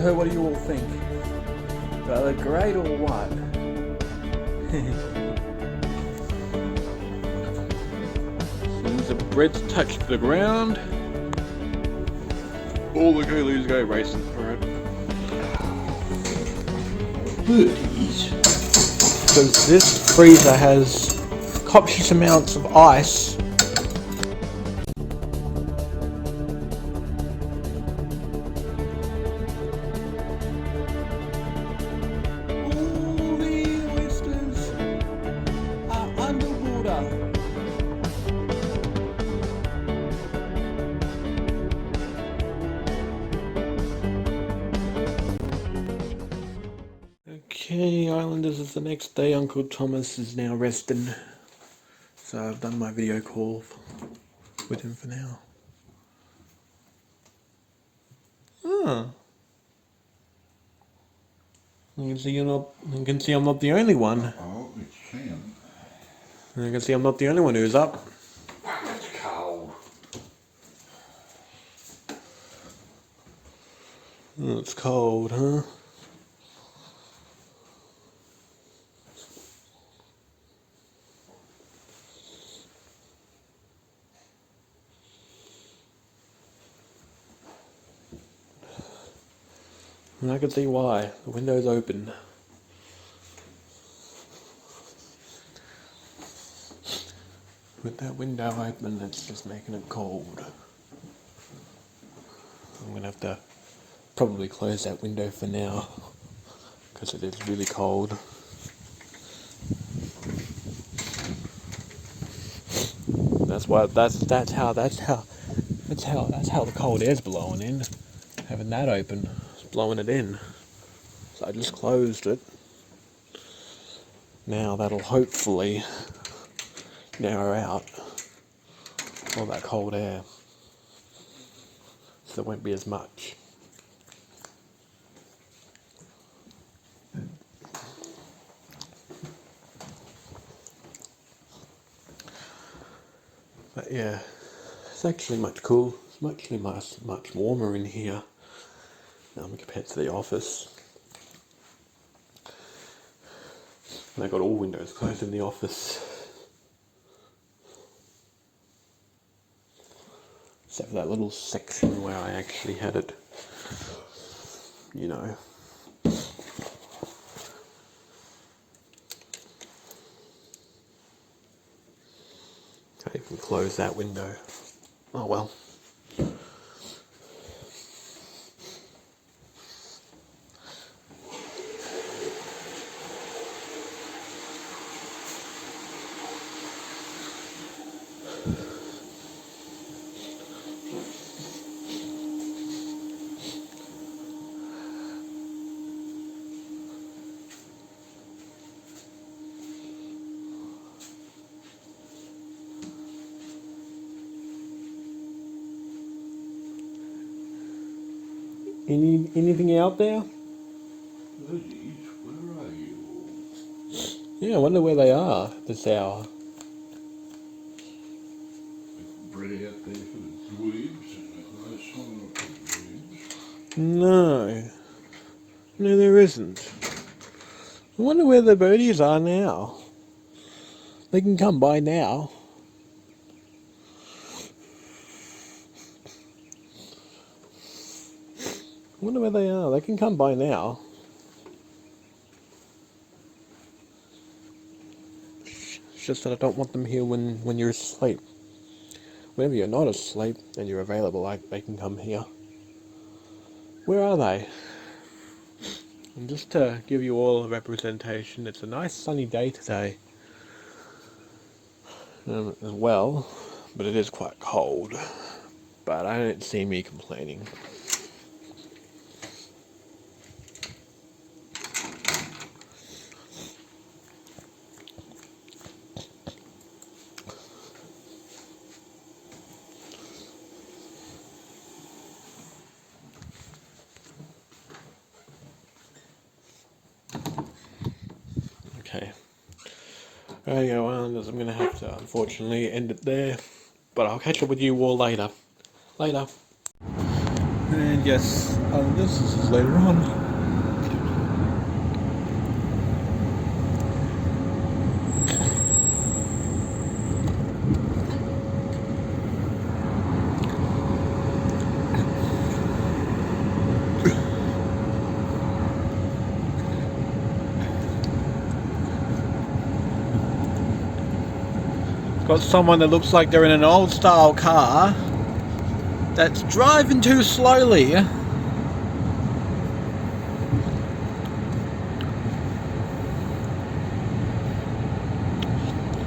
So what do you all think? Do I look great or what? As soon as the bread's touched the ground, all the goolies go racing for it. Birdies. Because this freezer has copious amounts of ice. All the oysters are underwater. Okay, Islanders, is the next day. Uncle Thomas is now resting. So I've done my video call with him for now. Oh. You can see I'm not the only one. Oh, it's Sam. You can see I'm not the only one who's up. It's cold. Oh, it's cold, huh? And I can see why. The window's open. With that window open, it's just making it cold. I'm gonna have to probably close that window for now because it is really cold. That's how the cold air's blowing in. Having that open, it's blowing it in. So I just closed it. Now that'll hopefully narrow out all that cold air, so there won't be as much. But yeah, it's actually much cool. It's actually much warmer in here compared to the office. And I got all windows closed in the office, except for that little section where I actually had it, you know. I can close that window. Oh well. Anything out there? Birdies, where are you? Yeah, I wonder where they are this hour. Bread out there for the dweebs, and a nice one for the dweebs. No, there isn't. I wonder where the birdies are now. They can come by now. I wonder where they are. They can come by now. It's just that I don't want them here when you're asleep. Whenever you're not asleep and you're available, they can come here. Where are they? And just to give you all a representation, it's a nice sunny day today as well, but it is quite cold. But I don't see me complaining. Okay. There you go, Islanders. I'm going to have to, unfortunately, end it there. But I'll catch up with you all later. Later. And yes, this is later on. Got someone that looks like they're in an old style car that's driving too slowly.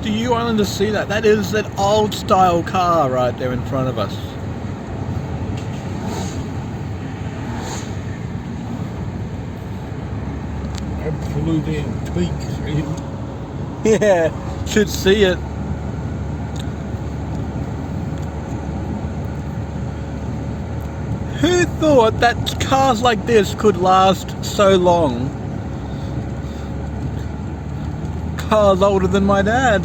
Do you Islanders see that? That is that old style car right there in front of us. Absolutely antique. Yeah, should see it. Who thought that cars like this could last so long? Cars older than my dad.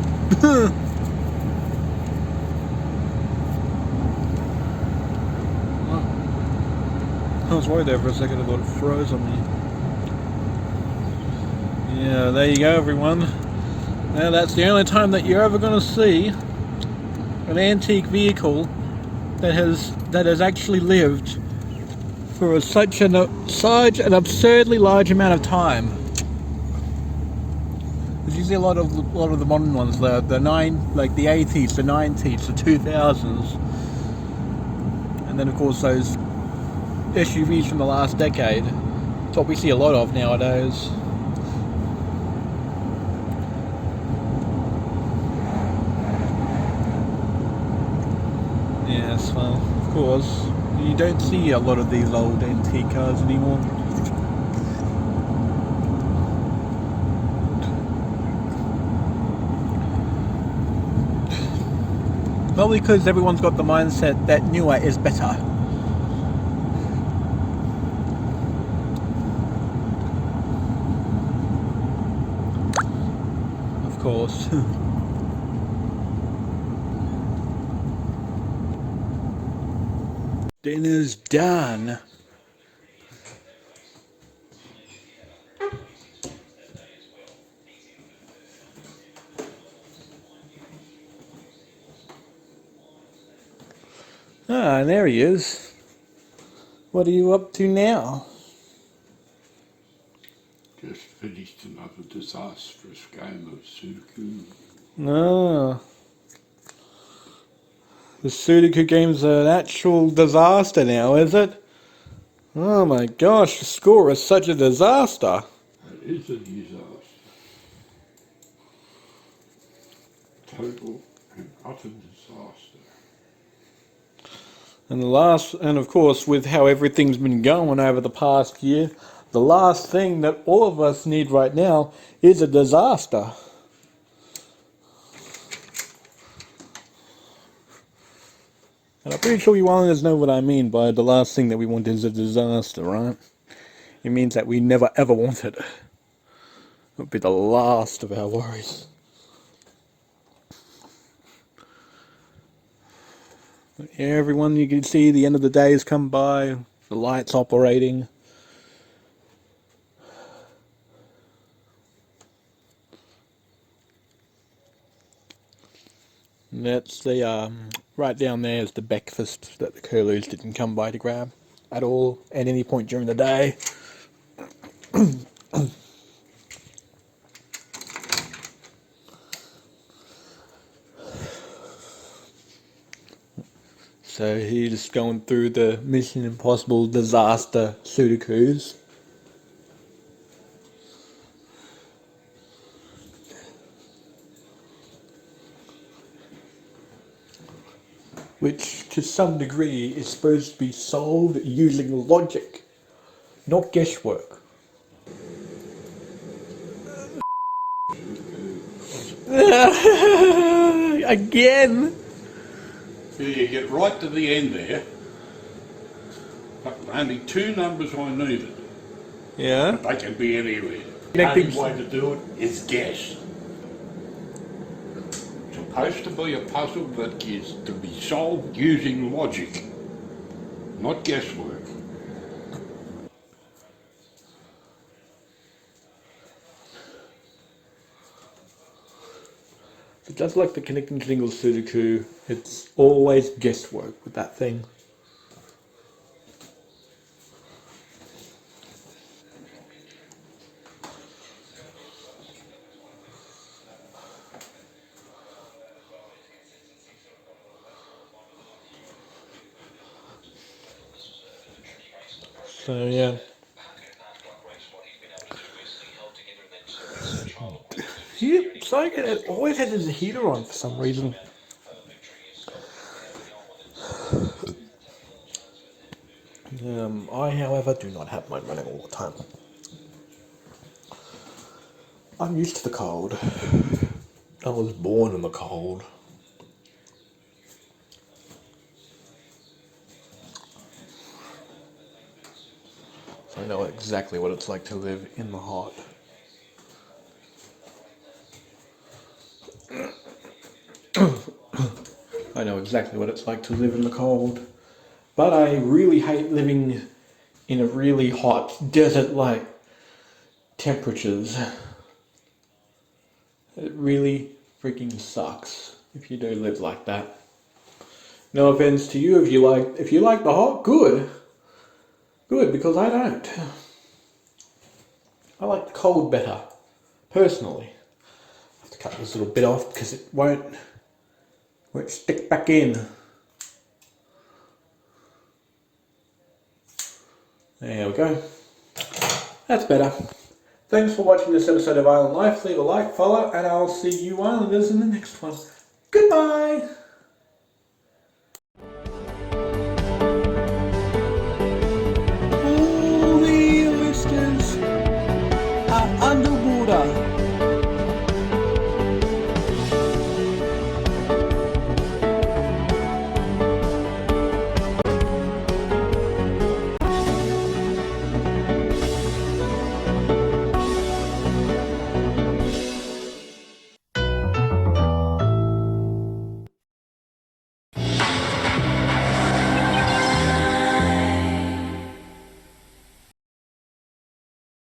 I was worried there for a second, I thought it froze on me. Yeah, there you go everyone. Now that's the only time that you're ever going to see an antique vehicle that has actually lived for such an absurdly large amount of time. Because you see a lot of the modern ones, like the 80s, the 90s, the 2000s, and then of course those SUVs from the last decade. It's what we see a lot of nowadays. Yes, well, of course, you don't see a lot of these old antique cars anymore. Probably because everyone's got the mindset that newer is better. Of course. Dinner's done. Ah, there he is. What are you up to now? Just finished another disastrous game of Sudoku. No. The Sudoku game's an actual disaster now, is it? Oh my gosh, the score is such a disaster. It is a disaster. Total and utter disaster. And of course, with how everything's been going over the past year, the last thing that all of us need right now is a disaster. And I'm pretty sure you Islanders know what I mean by the last thing that we want is a disaster, right? It means that we never ever want it. It would be the last of our worries. But yeah, everyone, you can see the end of the day has come by, the lights operating. And that's the, right down there is the breakfast that the curlews didn't come by to grab at all, at any point during the day. So he's going through the Mission Impossible disaster Sudokus. Which, to some degree, is supposed to be solved using logic, not guesswork. Again! Here you get right to the end there. But only two numbers I needed. Yeah? They can be anywhere. The only way to do it is guess. Supposed to be a puzzle that is to be solved using logic. not guesswork. So just like the connecting single Sudoku, it's always guesswork with that thing. So yeah. It's like it always has a heater on for some reason. I, however, do not have mine running all the time. I'm used to the cold. I was born in the cold. So I know exactly what it's like to live in the hot. I know exactly what it's like to live in the cold. But I really hate living in a really hot, desert-like temperatures. It really freaking sucks if you do live like that. No offense to you if you like the hot, good. Good, because I don't. I like the cold better, personally. I have to cut this little bit off because it won't stick back in. There we go. That's better. Thanks for watching this episode of Island Life. Leave a like, follow, and I'll see you Islanders in the next one. Goodbye!